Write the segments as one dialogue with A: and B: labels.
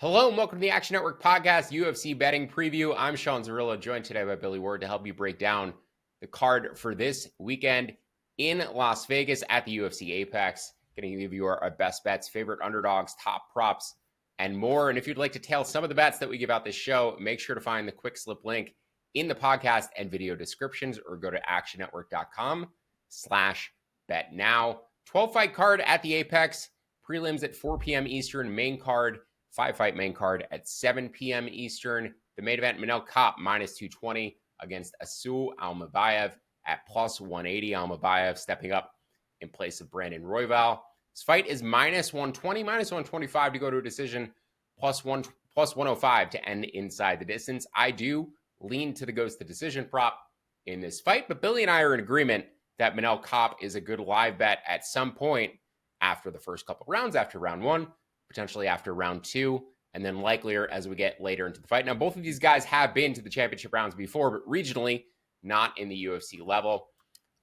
A: Hello and welcome to the Action Network Podcast, UFC Betting Preview. I'm Sean Zerillo, joined today by Billy Ward to help you break down the card for this weekend in Las Vegas at the UFC Apex. Going to give you our best bets, favorite underdogs, top props, and more. And if you'd like to tail some of the bets that we give out this show, make sure to find the quick slip link in the podcast and video descriptions or go to actionnetwork.com/bet now. 12-fight card at the Apex, prelims at 4 p.m. Eastern, main card 5-fight main card at 7 p.m. Eastern. The main event, Manel Kape, minus 220 against Almabayev at plus 180. Almabayev stepping up in place of Brandon Royval. This fight is minus 120, minus 125 to go to a decision, plus 105 to end inside the distance. I do lean to the goes to decision prop in this fight, but Billy and I are in agreement that Manel Kape is a good live bet at some point after the first couple rounds, after round one, potentially after round two, and then likelier as we get later into the fight. Now, both of these guys have been to the championship rounds before, but regionally, not in the UFC level.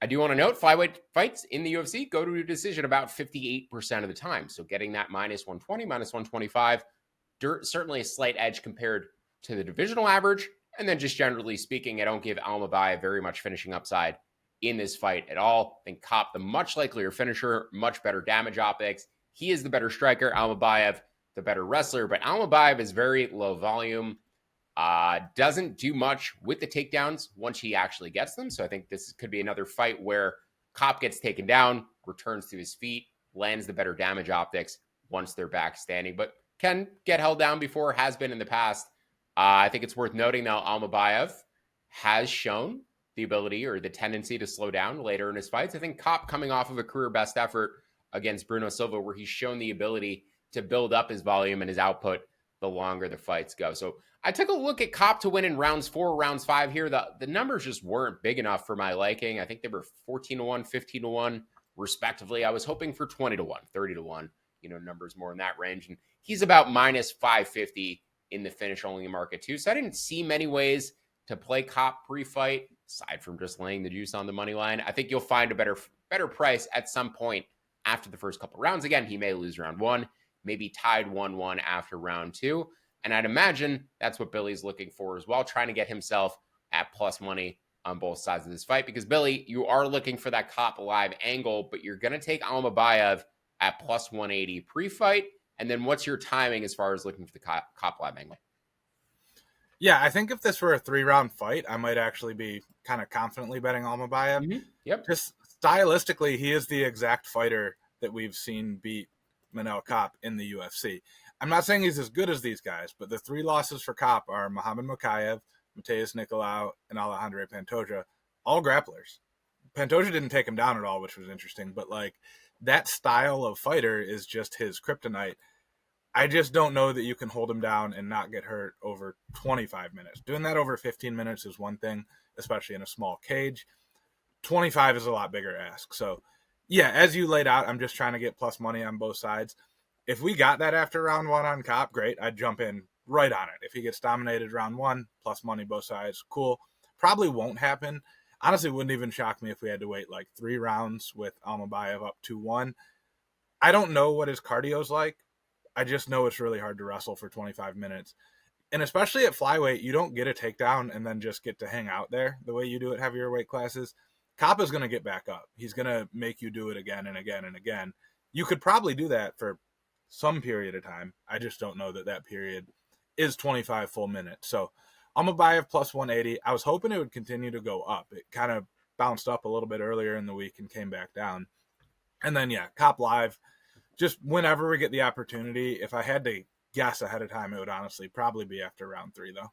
A: I do want to note, flyweight fights in the UFC go to a decision about 58% of the time. So getting that minus 120, minus 125, certainly a slight edge compared to the divisional average. And then just generally speaking, I don't give Almabayev very much finishing upside in this fight at all. I think Kape, the much likelier finisher, much better damage optics. He is the better striker, Almabayev, the better wrestler, but Almabayev is very low volume, doesn't do much with the takedowns once he actually gets them. So I think this could be another fight where Kape gets taken down, returns to his feet, lands the better damage optics once they're back standing, but can get held down before, has been in the past. I think it's worth noting, though, Almabayev has shown the ability or the tendency to slow down later in his fights. I think Kape, coming off of a career best effort against Bruno Silva, where he's shown the ability to build up his volume and his output the longer the fights go. So I took a look at Kape to win in rounds 4, rounds 5 here. The numbers just weren't big enough for my liking. I think they were 14-1, 15-1, respectively. I was hoping for 20-1, 30-1, numbers more in that range. And he's about minus 550 in the finish-only market, too. So I didn't see many ways to play Kape pre-fight, aside from just laying the juice on the money line. I think you'll find a better price at some point after the first couple rounds. Again, he may lose round 1, maybe tied 1-1 after round 2. And I'd imagine that's what Billy's looking for as well, trying to get himself at plus money on both sides of this fight. Because, Billy, you are looking for that Kape live angle, but you're going to take Almabayev at plus 180 pre-fight. And then what's your timing as far as looking for the Kape live angle?
B: Yeah, I think if this were a 3-round fight, I might actually be kind of confidently betting Almabayev.
A: Mm-hmm. Yep.
B: Just stylistically, he is the exact fighter that we've seen beat Manel Kape in the UFC. I'm not saying he's as good as these guys, but the 3 losses for Kape are Muhammad Mokaev, Mateus Nicolau, and Alejandro Pantoja, all grapplers. Pantoja didn't take him down at all, which was interesting, but that style of fighter is just his kryptonite. I just don't know that you can hold him down and not get hurt over 25 minutes. Doing that over 15 minutes is one thing, especially in a small cage. 25 is a lot bigger ask. So, yeah, as you laid out, I'm just trying to get plus money on both sides. If we got that after round 1 on Kape, great. I'd jump in right on it. If he gets dominated round 1, plus money both sides, cool. Probably won't happen. Honestly, wouldn't even shock me if we had to wait 3 rounds with Almabayev up 2-1. I don't know what his cardio's like. I just know it's really hard to wrestle for 25 minutes. And especially at flyweight, you don't get a takedown and then just get to hang out there the way you do at heavier weight classes. Kape is going to get back up. He's going to make you do it again and again and again. You could probably do that for some period of time. I just don't know that period is 25 full minutes. So Almabayev plus 180. I was hoping it would continue to go up. It kind of bounced up a little bit earlier in the week and came back down. And then, yeah, Kape live. Just whenever we get the opportunity, if I had to guess ahead of time, it would honestly probably be after round 3, though.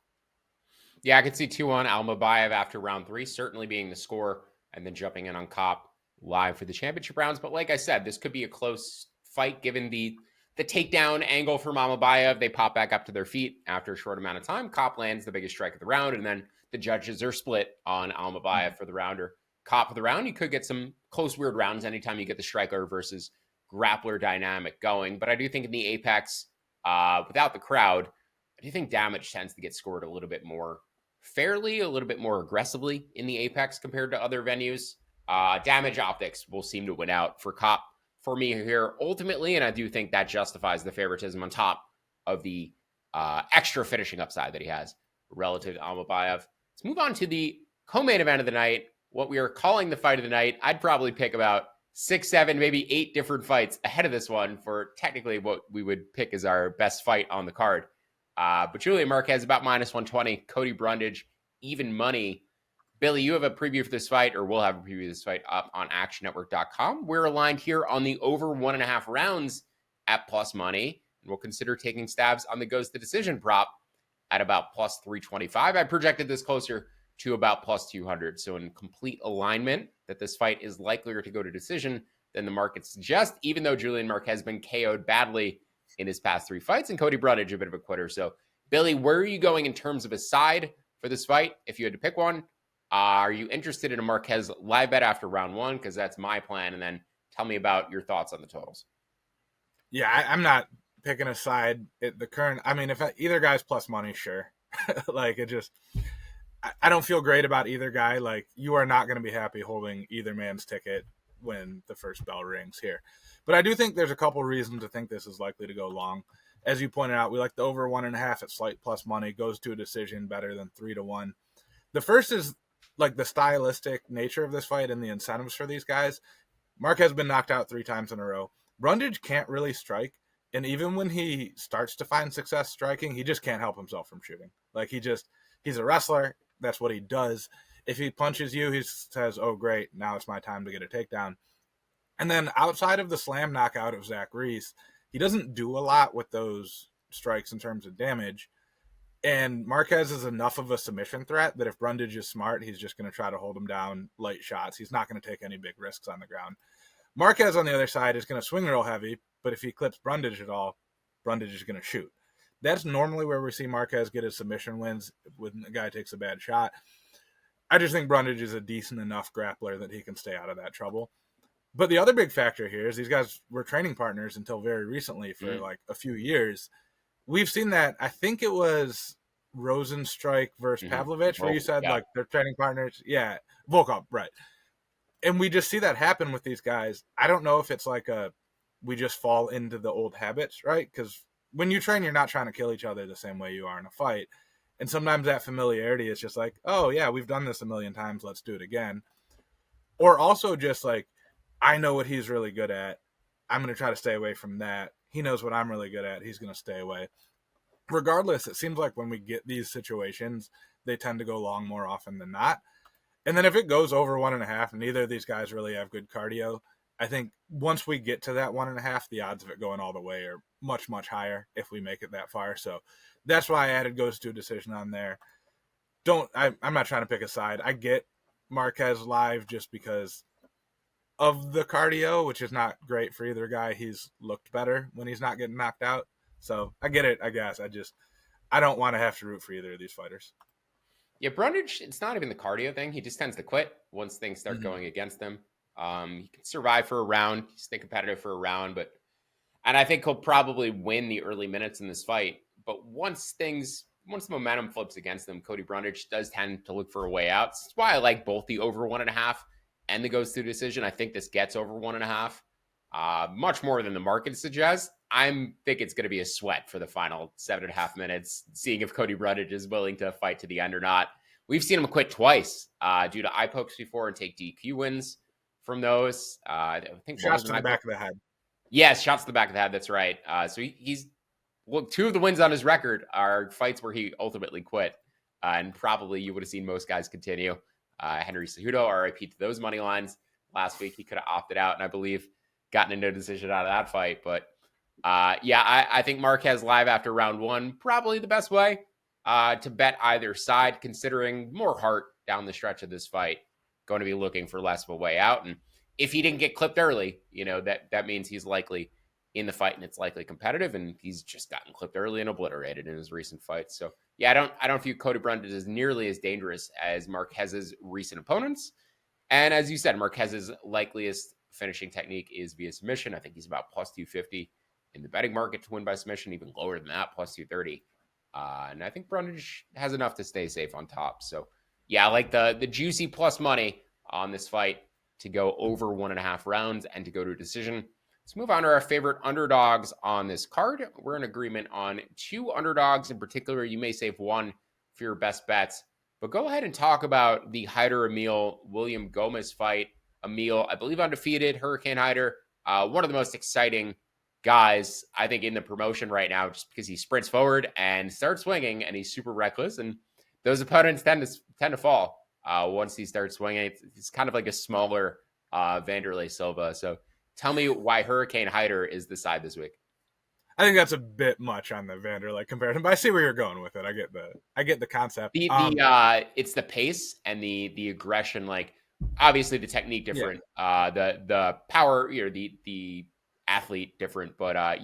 A: Yeah, I could see 2-1 Almabayev after round 3, certainly being the score, and then jumping in on Kape live for the championship rounds. But like I said, this could be a close fight given the takedown angle from Almabayev. They pop back up to their feet after a short amount of time. Kape lands the biggest strike of the round, and then the judges are split on Almabayev for the round or Kape for the round. You could get some close, weird rounds anytime you get the striker versus grappler dynamic going. But I do think in the Apex, without the crowd, I do think damage tends to get scored a little bit more fairly, a little bit more aggressively in the Apex compared to other venues. Damage optics will seem to win out for Kape for me here ultimately, and I do think that justifies the favoritism on top of the extra finishing upside that he has relative to Almabayev. Let's move on to the co-main event of the night, what we are calling the fight of the night. I'd probably pick about 6, 7, maybe 8 different fights ahead of this one for technically what we would pick as our best fight on the card. But Julian Marquez about -120, Cody Brundage even money. Billy, you have a preview for this fight, or we'll have a preview of this fight up on actionnetwork.com. We're aligned here on the over 1.5 rounds at plus money, and we'll consider taking stabs on the goes to decision prop at about plus 325. I projected this closer to about plus 200. So in complete alignment that this fight is likelier to go to decision than the market suggests, even though Julian Marquez has been KO'd badly in his past 3 fights, and Cody Brundage a bit of a quitter. So Billy, where are you going in terms of a side for this fight if you had to pick one? Are you interested in a Marquez live bet after round 1? Because that's my plan. And then tell me about your thoughts on the totals.
B: Yeah, I'm not picking a side at the current. I mean, if either guy's plus money, sure. Like, it just, I don't feel great about either guy. Like, you are not going to be happy holding either man's ticket when the first bell rings here. But I do think there's a couple reasons to think this is likely to go long. As you pointed out, we like the over 1.5 at slight plus money, goes to a decision better than 3-1. The first is like the stylistic nature of this fight and the incentives for these guys. Mark has been knocked out 3 times in a row. Brundage can't really strike. And even when he starts to find success striking, he just can't help himself from shooting. Like, he's a wrestler. That's what he does. If he punches you, he says, oh, great, now it's my time to get a takedown. And then outside of the slam knockout of Zach Reese, he doesn't do a lot with those strikes in terms of damage. And Marquez is enough of a submission threat that if Brundage is smart, he's just going to try to hold him down, light shots. He's not going to take any big risks on the ground. Marquez, on the other side, is going to swing real heavy, but if he clips Brundage at all, Brundage is going to shoot. That's normally where we see Marquez get his submission wins when the guy takes a bad shot. I just think Brundage is a decent enough grappler that he can stay out of that trouble. But the other big factor here is these guys were training partners until very recently for like a few years. We've seen that. I think it was Rosenstrike versus Pavlovich, where you said like they're training partners. Yeah, Volkov, right. And we just see that happen with these guys. I don't know if it's like we just fall into the old habits, right? Because when you train, you're not trying to kill each other the same way you are in a fight. And sometimes that familiarity is just like, oh, yeah, we've done this a million times. Let's do it again. Or also just like, I know what he's really good at. I'm going to try to stay away from that. He knows what I'm really good at. He's going to stay away. Regardless, it seems like when we get these situations, they tend to go long more often than not. And then if it goes over 1.5, and neither of these guys really have good cardio, I think once we get to that 1.5, the odds of it going all the way are much, much higher if we make it that far. So that's why I added goes to a decision on there. I'm not trying to pick a side. I get Marquez live just because of the cardio, which is not great for either guy. He's looked better when he's not getting knocked out. So I get it, I guess. I don't want to have to root for either of these fighters.
A: Yeah, Brundage, it's not even the cardio thing. He just tends to quit once things start going against him. He can survive for a round. He's stay competitive for a round, and I think he'll probably win the early minutes in this fight. But once the momentum flips against him, Cody Brundage does tend to look for a way out. That's why I like both the over 1.5 and the goes to decision. I think this gets over 1.5, much more than the market suggests. I think it's going to be a sweat for the final 7.5 minutes, seeing if Cody Brundage is willing to fight to the end or not. We've seen him quit twice due to eye pokes before and take DQ wins from those. I think
B: shots to the back of the head.
A: Yes, shots to the back of the head. That's right. So he's 2 of the wins on his record are fights where he ultimately quit, and probably you would have seen most guys continue. Henry Cejudo, RIP to those money lines. Last week he could have opted out, and I believe gotten into a decision out of that fight. But I think Marquez live after round 1 probably the best way to bet either side, considering more heart down the stretch of this fight. Going to be looking for less of a way out. And if he didn't get clipped early, that means he's likely in the fight and it's likely competitive, and he's just gotten clipped early and obliterated in his recent fights. So yeah, I don't view Cody Brundage as nearly as dangerous as Marquez's recent opponents. And as you said, Marquez's likeliest finishing technique is via submission. I think he's about plus 250 in the betting market to win by submission, even lower than that, plus 230. And I think Brundage has enough to stay safe on top. So yeah, I like the juicy plus money on this fight to go over 1.5 rounds and to go to a decision. Let's move on to our favorite underdogs on this card. We're in agreement on 2 underdogs in particular. You may save one for your best bets, but go ahead and talk about the Hyder Emil William Gomez fight. Emil, I believe, undefeated, Hurricane Hyder, one of the most exciting guys, I think, in the promotion right now, just because he sprints forward and starts swinging, and he's super reckless. And those opponents tend to fall once he starts swinging. It's kind of like a smaller Vanderlei Silva. So tell me why Hurricane Hyder is the side this week.
B: I think that's a bit much on the Vanderlei comparison, but I see where you're going with it. I get the concept.
A: It's the pace and the aggression. Like, obviously the technique different, the power, the athlete different, but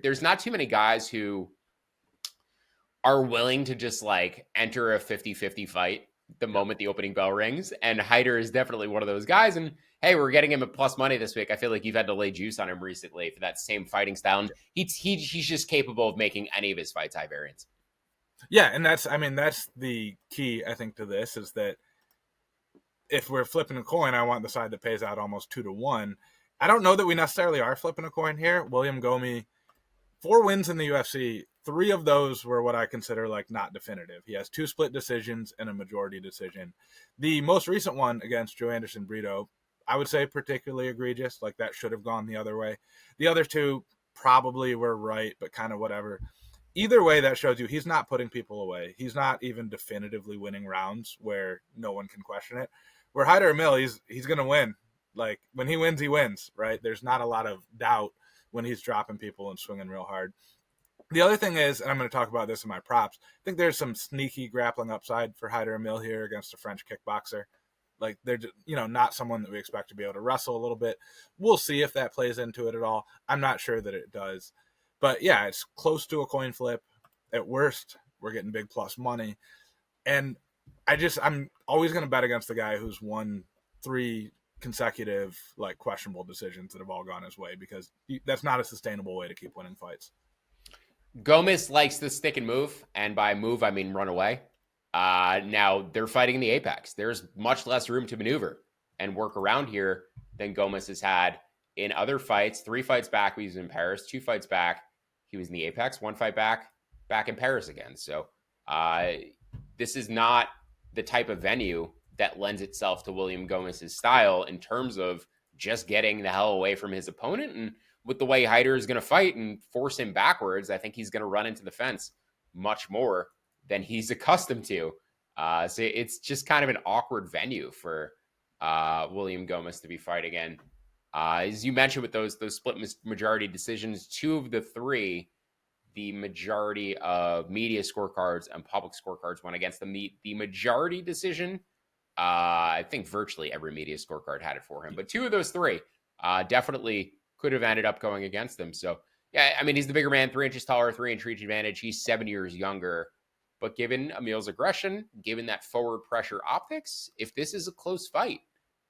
A: there's not too many guys who are willing to just like enter a 50-50 fight the moment the opening bell rings, and Hyder is definitely one of those guys. And hey, we're getting him at plus money this week. I feel like you've had to lay juice on him recently for that same fighting style. And he's just capable of making any of his fights high variance.
B: Yeah, and that's the key, I think, to this is that if we're flipping a coin, I want the side that pays out almost 2-1. I don't know that we necessarily are flipping a coin here. William Gomi, 4 wins in the UFC. 3 of those were what I consider like not definitive. He has 2 split decisions and a majority decision. The most recent one against Joe Anderson Brito, I would say particularly egregious. Like, that should have gone the other way. The other 2 probably were right, but kind of whatever. Either way, that shows you he's not putting people away. He's not even definitively winning rounds where no one can question it. Where Hyder Emil, he's going to win. Like, when he wins, right? There's not a lot of doubt when he's dropping people and swinging real hard. The other thing is, and I'm going to talk about this in my props, I think there's some sneaky grappling upside for Hyder Emil here against a French kickboxer. Like, they're, not someone that we expect to be able to wrestle a little bit. We'll see if that plays into it at all. I'm not sure that it does. But yeah, it's close to a coin flip. At worst, we're getting big plus money. And I'm always going to bet against the guy who's won 3 consecutive, like, questionable decisions that have all gone his way, because that's not a sustainable way to keep winning fights.
A: Gomez likes to stick and move, and by move, I mean run away. Now, they're fighting in the apex. There's much less room to maneuver and work around here than Gomez has had in other fights. 3 fights back, he was in Paris. 2 fights back, he was in the apex. 1 fight back in Paris again. So this is not the type of venue that lends itself to William Gomez's style in terms of just getting the hell away from his opponent. And with the way Hyder is going to fight and force him backwards, I think he's going to run into the fence much more than he's accustomed to. So it's just kind of an awkward venue for William Gomez to be fighting in. As you mentioned, with those split majority decisions, 2 of the 3, the majority of media scorecards and public scorecards went against them. The majority decision, I think virtually every media scorecard had it for him. But 2 of those 3 definitely could have ended up going against him. So, yeah, I mean, he's the bigger man, 3 inches taller, 3 inch reach advantage. He's 7 years younger. But given Emil's aggression, given that forward pressure optics, if this is a close fight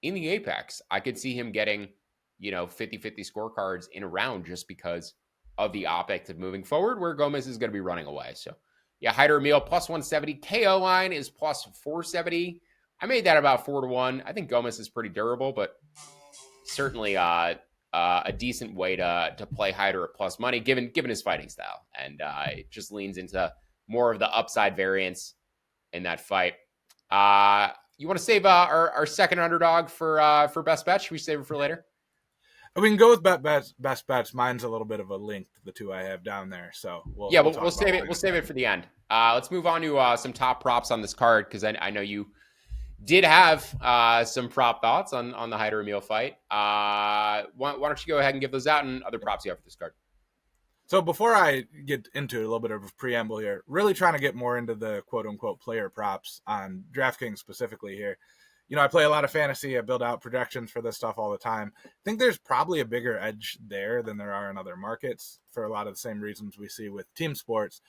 A: in the apex, I could see him getting, 50-50 scorecards in a round just because of the optics of moving forward, where Gomez is going to be running away. So, yeah, Hyder Emil plus 170. KO line is plus 470. I made that about 4-1. I think Gomez is pretty durable, but certainly a decent way to play Hyder at plus money, given his fighting style. And it just leans into more of the upside variance in that fight. You want to save our second underdog for best bet? Should we save it for later?
B: We can go with best bets. Mine's a little bit of a link to the 2 I have down there. So we'll
A: save it. We'll save it for the end. Let's move on to some top props on this card, because I know you did have some prop thoughts on the Hyder Emil fight. Why don't you go ahead and give those out, and other props you have for this card?
B: So before I get into a little bit of a preamble here, really trying to get more into the quote-unquote player props on DraftKings specifically here. I play a lot of fantasy. I build out projections for this stuff all the time. I think there's probably a bigger edge there than there are in other markets for a lot of the same reasons we see with team sports.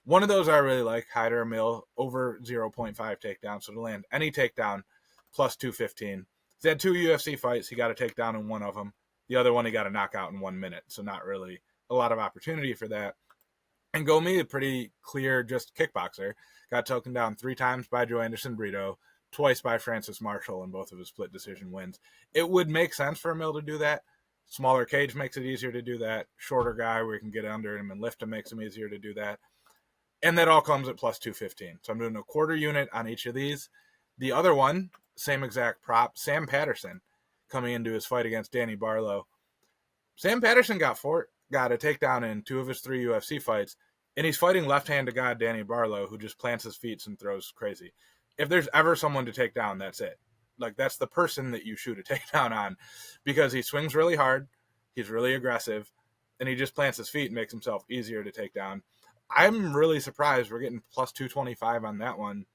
B: One of those I really like, Hyder Emil, over 0.5 takedowns. So to land any takedown, plus 215. He's had 2 UFC fights. He got a takedown in one of them. The other one, he got a knockout in 1 minute. So not really a lot of opportunity for that. And Gomi, a pretty clear just kickboxer, got taken down 3 times by Joe Anderson Brito, twice by Francis Marshall in both of his split decision wins. It would make sense for Emil to do that. Smaller cage makes it easier to do that. Shorter guy where you can get under him and lift him makes him easier to do that. And that all comes at plus 215. So I'm doing a quarter unit on each of these. The other one, same exact prop, Sam Patterson coming into his fight against Danny Barlow. Sam Patterson got a takedown in 2 of his 3 UFC fights, and he's fighting left-handed guy Danny Barlow, who just plants his feet and throws crazy. If there's ever someone to take down, that's it. Like, that's the person that you shoot a takedown on, because he swings really hard, he's really aggressive, and he just plants his feet and makes himself easier to take down. I'm really surprised we're getting plus 225 on that one.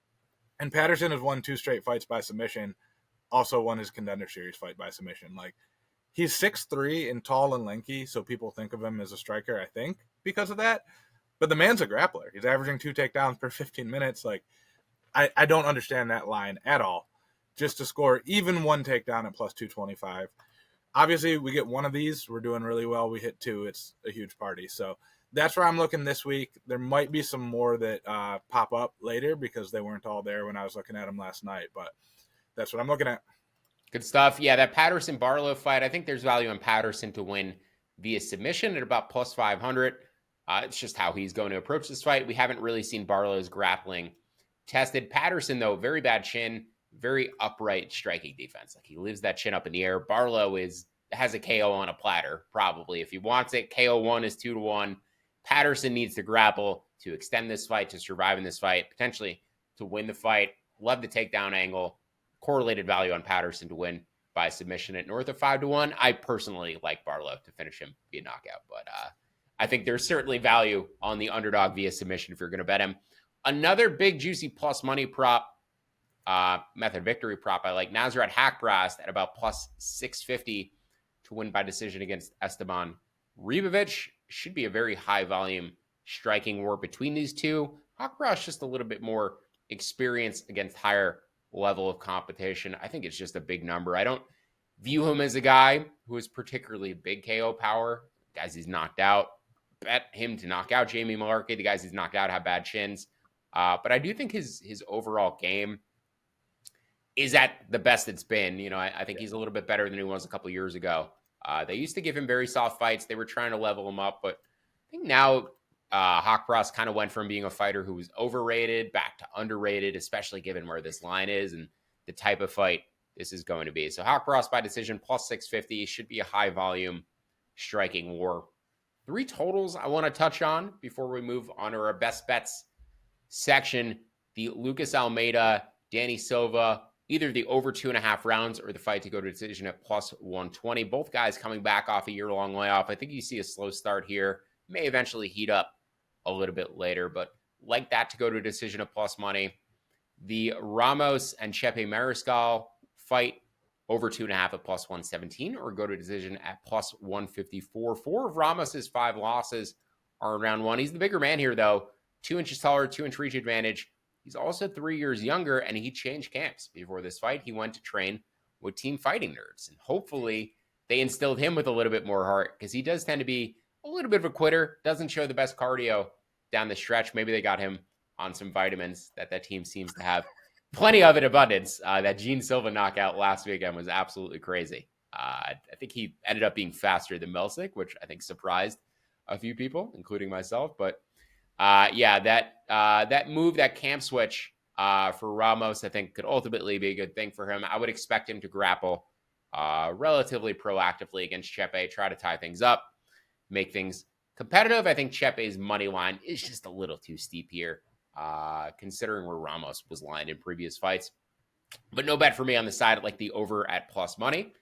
B: And Patterson has won 2 straight fights by submission, also won his Contender Series fight by submission. Like, he's 6'3" and tall and lanky, so people think of him as a striker, I think, because of that. But the man's a grappler. He's averaging 2 takedowns per 15 minutes. Like, I don't understand that line at all. Just to score even 1 takedown at plus 225. Obviously, we get 1 of these, we're doing really well. We hit 2, it's a huge party. So that's where I'm looking this week. There might be some more that pop up later because they weren't all there when I was looking at them last night. But that's what I'm looking at.
A: Good stuff. Yeah, that Patterson-Barlow fight, I think there's value in Patterson to win via submission at about plus 500. It's just how he's going to approach this fight. We haven't really seen Barlow's grappling tested. Patterson, though, very bad chin, very upright striking defense. Like, he leaves that chin up in the air. Barlow has a KO on a platter, probably. If he wants it, KO 1 is 2-1. Patterson needs to grapple to extend this fight, to survive in this fight, potentially to win the fight. Love the takedown angle. Correlated value on Patterson to win by submission at north of 5-1. I personally like Barlow to finish him via knockout, but I think there's certainly value on the underdog via submission if you're going to bet him. Another big juicy plus money prop, method victory prop, I like Nasrat Haqparast at about plus 650 to win by decision against Esteban Ribovic. Should be a very high volume striking war between these two. Haqparast just a little bit more experience against higher level of competition. I think it's just a big number. I don't view him as a guy who is particularly big KO power. Guys he's knocked out, bet him to knock out Jamie Mullarkey. The guys he's knocked out have bad chins. But I do think his overall game is at the best it's been. You know, I think he's a little bit better than he was a couple years ago. They used to give him very soft fights. They were trying to level him up, but I think now Haqparast kind of went from being a fighter who was overrated back to underrated, especially given where this line is and the type of fight this is going to be. So Haqparast by decision plus 650 should be a high volume striking war. 3 totals I want to touch on before we move on to our best bets section. The Lucas Almeida, Danny Silva, either the over 2.5 rounds or the fight to go to decision at plus 120. Both guys coming back off a year-long layoff. I think you see a slow start here. May eventually heat up a little bit later, but like that to go to a decision at plus money. The Ramos and Chepe Mariscal fight over 2.5 at plus 117 or go to decision at plus 154. 4 of Ramos's 5 losses are in round 1. He's the bigger man here, though. 2 inches taller, 2-inch reach advantage. He's also 3 years younger, and he changed camps before this fight. He went to train with Team Fighting Nerds, and hopefully they instilled him with a little bit more heart because he does tend to be a little bit of a quitter, doesn't show the best cardio down the stretch. Maybe they got him on some vitamins that team seems to have plenty of in abundance. That Gene Silva knockout last weekend was absolutely crazy. I think he ended up being faster than Melsick, which I think surprised a few people, including myself. But that move, that camp switch for Ramos, I think could ultimately be a good thing for him. I would expect him to grapple relatively proactively against Chepe, try to tie things up, make things competitive. I think Chepe's money line is just a little too steep here, considering where Ramos was lined in previous fights. But no bet for me on the side, like the over at plus money.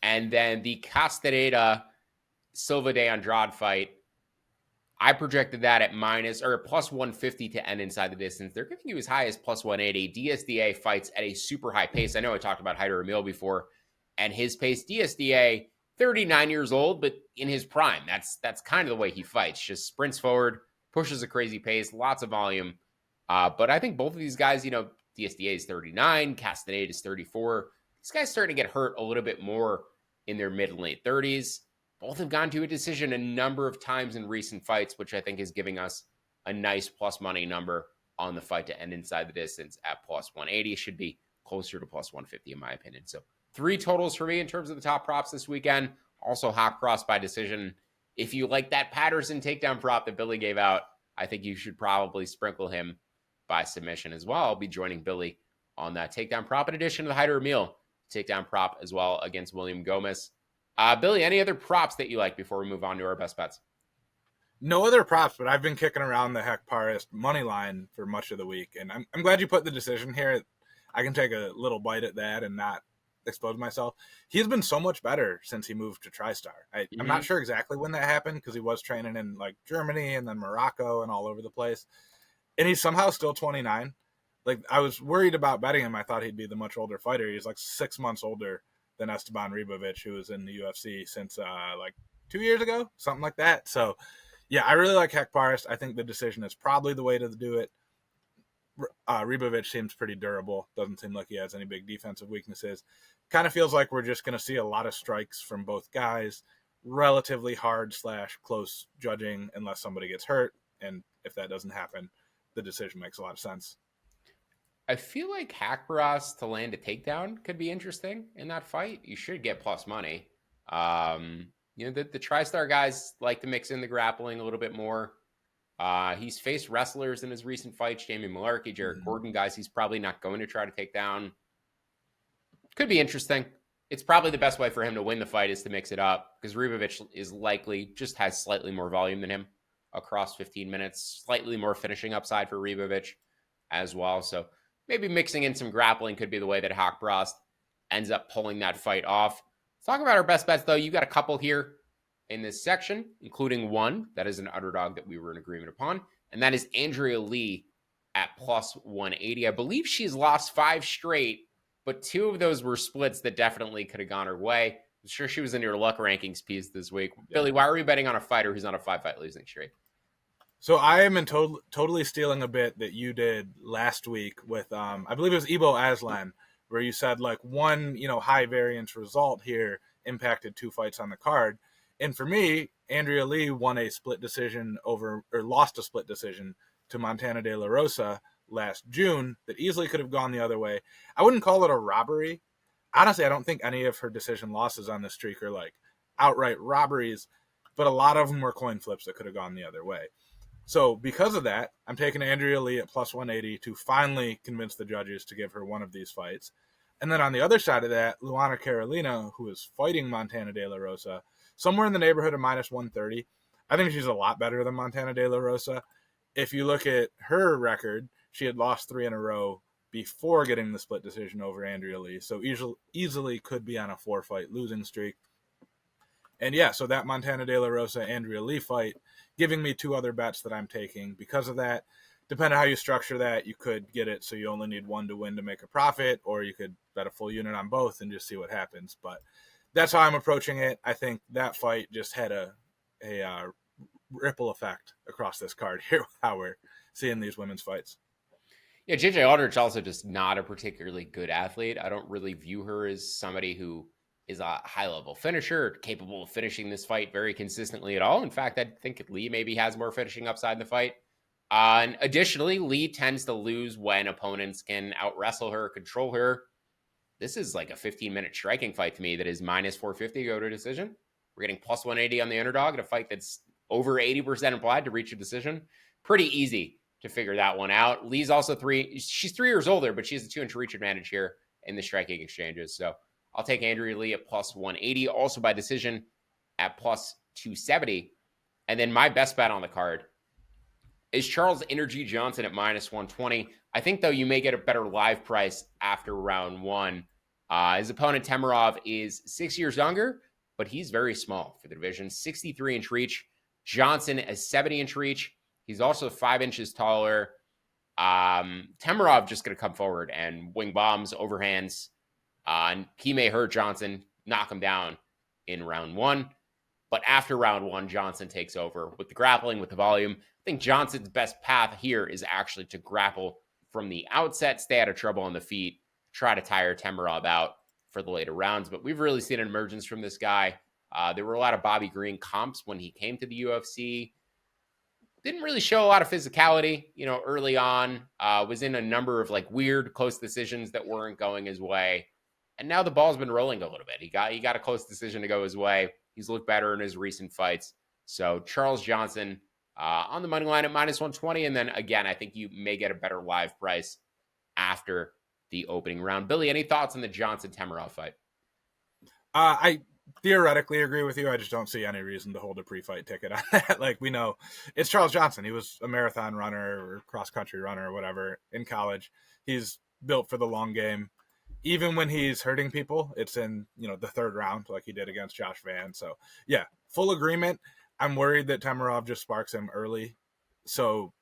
A: And then the Castaneda Silva de Andrade fight, I projected that at plus 150 to end inside the distance. They're giving you as high as plus 180. DSDA fights at a super high pace. I know I talked about Hyder Emil before and his pace. DSDA, 39 years old, but in his prime. That's kind of the way he fights. Just sprints forward, pushes a crazy pace, lots of volume. But I think both of these guys, DSDA is 39, Castaneda is 34. This guy's starting to get hurt a little bit more in their mid and late 30s. Both have gone to a decision a number of times in recent fights, which I think is giving us a nice plus money number on the fight to end inside the distance at plus 180. It should be closer to plus 150 in my opinion. So 3 totals for me in terms of the top props this weekend. Also, hot cross by decision. If you like that Patterson takedown prop that Billy gave out, I think you should probably sprinkle him by submission as well. I'll be joining Billy on that takedown prop in addition to the Hyder Emil takedown prop as well against William Gomez. Billy, any other props that you like before we move on to our best bets?
B: No other props, but I've been kicking around the Hekparist money line for much of the week, and I'm glad you put the decision here. I can take a little bite at that and not expose myself. He's been so much better since he moved to TriStar. I'm not sure exactly when that happened because he was training in like Germany and then Morocco and all over the place, and he's somehow still 29. Like, I was worried about betting him. I thought he'd be the much older fighter. He's like 6 months older than Esteban Ribovic, who was in the UFC since like 2 years ago, something like that. So, yeah, I really like Hekparist. I think the decision is probably the way to do it. Ribovic seems pretty durable. Doesn't seem like he has any big defensive weaknesses. Kind of feels like we're just going to see a lot of strikes from both guys. Relatively hard / close judging unless somebody gets hurt. And if that doesn't happen, the decision makes a lot of sense.
A: I feel like Hekparist to land a takedown could be interesting in that fight. You should get plus money. The TriStar guys like to mix in the grappling a little bit more. He's faced wrestlers in his recent fights, Jamie Malarkey, Jared Gordon, guys he's probably not going to try to take down. Could be interesting. It's probably the best way for him to win the fight is to mix it up because Ribovic is likely just has slightly more volume than him across 15 minutes, slightly more finishing upside for Ribovic as well. So maybe mixing in some grappling could be the way that Hekparist ends up pulling that fight off. Let's talk about our best bets, though. You got a couple here in this section, including one that is an underdog that we were in agreement upon, and that is Andrea Lee at plus 180. I believe she's lost 5 straight, but 2 of those were splits that definitely could have gone her way. I'm sure she was in your luck rankings piece this week. Yeah. Billy, why are we betting on a fighter who's on a 5-fight losing streak?
B: So I am totally stealing a bit that you did last week with, I believe it was Ibo Aslan, where you said like one, high variance result here impacted 2 fights on the card. And for me, Andrea Lee won a split decision lost a split decision to Montana De La Rosa last June that easily could have gone the other way. I wouldn't call it a robbery. Honestly, I don't think any of her decision losses on this streak are like outright robberies, but a lot of them were coin flips that could have gone the other way. So because of that, I'm taking Andrea Lee at plus 180 to finally convince the judges to give her one of these fights. And then on the other side of that, Luana Carolina, who is fighting Montana De La Rosa, somewhere in the neighborhood of minus 130. I think she's a lot better than Montana De La Rosa. If you look at her record, she had lost 3 in a row before getting the split decision over Andrea Lee. So easily could be on a 4-fight losing streak. And yeah, so that Montana De La Rosa Andrea Lee fight, giving me 2 other bets that I'm taking. Because of that, depending on how you structure that, you could get it so you only need 1 to win to make a profit, or you could bet a full unit on both and just see what happens. But that's how I'm approaching it. I think that fight just had a ripple effect across this card here, how we're seeing these women's fights.
A: Yeah, JJ Aldrich also just not a particularly good athlete. I don't really view her as somebody who is a high-level finisher, capable of finishing this fight very consistently at all. In fact, I think Lee maybe has more finishing upside in the fight. And additionally, Lee tends to lose when opponents can out-wrestle her, control her. This is like a 15-minute striking fight to me that is minus 450 to go to a decision. We're getting plus 180 on the underdog in a fight that's over 80% implied to reach a decision. Pretty easy to figure that one out. Lee's also 3. She's 3 years older, but she has a 2-inch reach advantage here in the striking exchanges. So I'll take Andrea Lee at plus 180, also by decision at plus 270. And then my best bet on the card is Charles Energy Johnson at minus 120. I think, though, you may get a better live price after round 1. His opponent, Temerov, is 6 years younger, but he's very small for the division. 63-inch reach. Johnson a 70-inch reach. He's also 5 inches taller. Temerov just going to come forward and wing bombs, overhands. And he may hurt Johnson, knock him down in round 1. But after round 1, Johnson takes over with the grappling, with the volume. I think Johnson's best path here is actually to grapple from the outset, stay out of trouble on the feet, try to tire Temerov out for the later rounds. But we've really seen an emergence from this guy. There were a lot of Bobby Green comps when he came to the UFC. Didn't really show a lot of physicality, early on. Was in a number of weird close decisions that weren't going his way. And now the ball's been rolling a little bit. He got a close decision to go his way He's looked better in his recent fights. So Charles Johnson on the money line at -120. And then again, I think you may get a better live price after the opening round. Billy, any thoughts on the Johnson-Temerov fight?
B: I theoretically agree with you. I just don't see any reason to hold a pre-fight ticket on that. Like, we know it's Charles Johnson. He was a marathon runner or cross-country runner or whatever in college. He's built for the long game. Even when he's hurting people, it's in, the third round like he did against Josh Van. So, yeah, full agreement. I'm worried that Temerov just sparks him early. So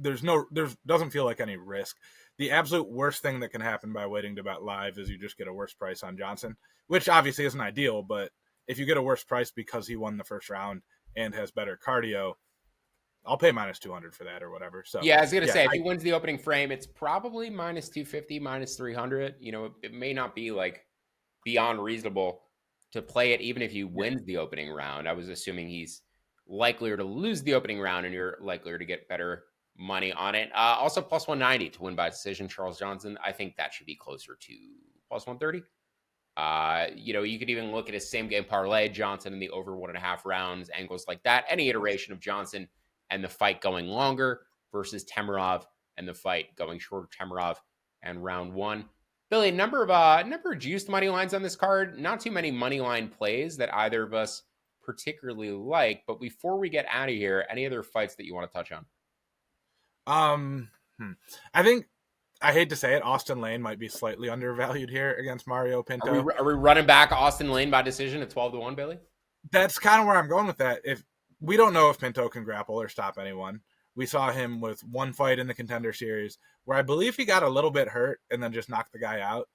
B: doesn't feel like any risk. The absolute worst thing that can happen by waiting to bet live is you just get a worse price on Johnson, which obviously isn't ideal, but if you get a worse price because he won the first round and has better cardio, I'll pay -200 for that or whatever. So
A: yeah, I was gonna say, if he wins the opening frame, it's probably -250, -300. It may not be like beyond reasonable to play it, even if he wins the opening round. I was assuming he's likelier to lose the opening round, and you're likelier to get better money on it. Also, +190 to win by decision, Charles Johnson. I think that should be closer to +130. You could even look at his same game parlay, Johnson in the over 1.5 rounds, angles like that. Any iteration of Johnson and the fight going longer versus Temerov and the fight going shorter, Temerov and round one. Billy, number of juiced money lines on this card. Not too many money line plays that either of us particularly like. But before we get out of here, any other fights that you want to touch on?
B: I think, I hate to say it, Austin Lane might be slightly undervalued here against Mario Pinto.
A: Are we running back Austin Lane by decision at 12-1, Billy?
B: That's kind of where I'm going with that. If we don't know if Pinto can grapple or stop anyone. We saw him with one fight in the Contender Series where I believe he got a little bit hurt and then just knocked the guy out.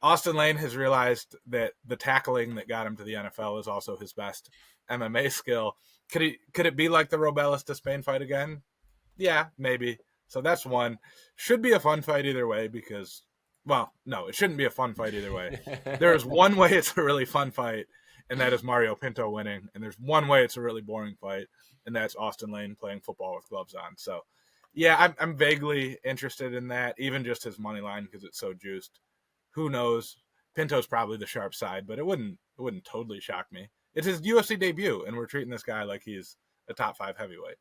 B: Austin Lane has realized that the tackling that got him to the NFL is also his best MMA skill. Could it be like the Robelis to Spain fight again? Yeah, maybe. So that's one. Should be a fun fight either way because, well, no, it shouldn't be a fun fight either way. There is one way it's a really fun fight, and that is Mario Pinto winning. And there's one way it's a really boring fight, and that's Austin Lane playing football with gloves on. So, yeah, I'm vaguely interested in that, even just his money line because it's so juiced. Who knows? Pinto's probably the sharp side, but it wouldn't totally shock me. It's his UFC debut, and we're treating this guy like he's a top 5 heavyweight.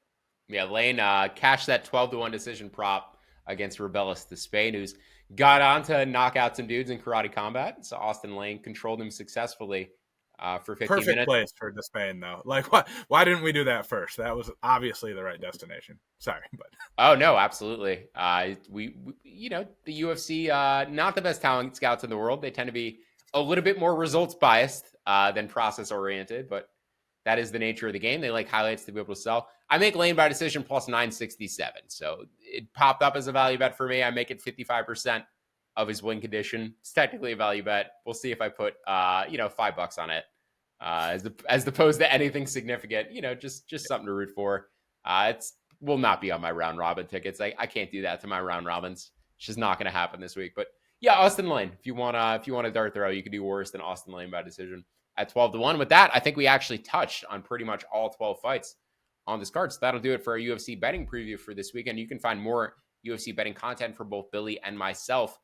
A: Yeah, Lane cashed that 12-1 decision prop against Robelis to Spain, who's got on to knock out some dudes in karate combat. So Austin Lane controlled him successfully for 15 minutes.
B: Perfect place for the Spain, though. Like, why didn't we do that first? That was obviously the right destination. Sorry, but
A: oh no, absolutely. We the UFC, not the best talent scouts in the world. They tend to be a little bit more results biased than process oriented, but that is the nature of the game. They like highlights to be able to sell. I make Lane by decision +967. So it popped up as a value bet for me. I make it 55% of his win condition. It's technically a value bet. We'll see if I put $5 on it. As opposed to anything significant, just something to root for. It will not be on my round robin tickets. I can't do that to my round robins. It's just not going to happen this week. But yeah, Austin Lane. If you want a dart throw, you can do worse than Austin Lane by decision at 12-1. With that, I think we actually touched on pretty much all 12 fights on this card. So that'll do it for our UFC betting preview for this weekend. You can find more UFC betting content for both Billy and myself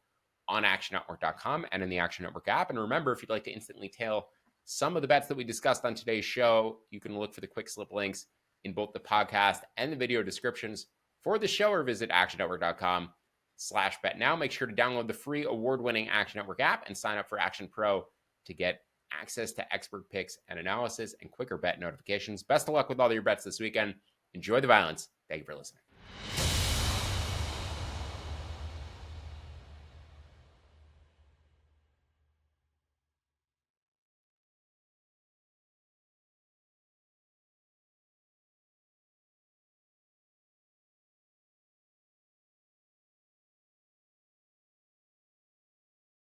A: on actionnetwork.com and in the Action Network app. And remember, if you'd like to instantly tail some of the bets that we discussed on today's show, you can look for the quick slip links in both the podcast and the video descriptions for the show, or visit actionnetwork.com/bet now. Make sure to download the free award-winning Action Network app and sign up for Action Pro to get access to expert picks and analysis and quicker bet notifications. Best of luck with all your bets this weekend. Enjoy the violence. Thank you for listening.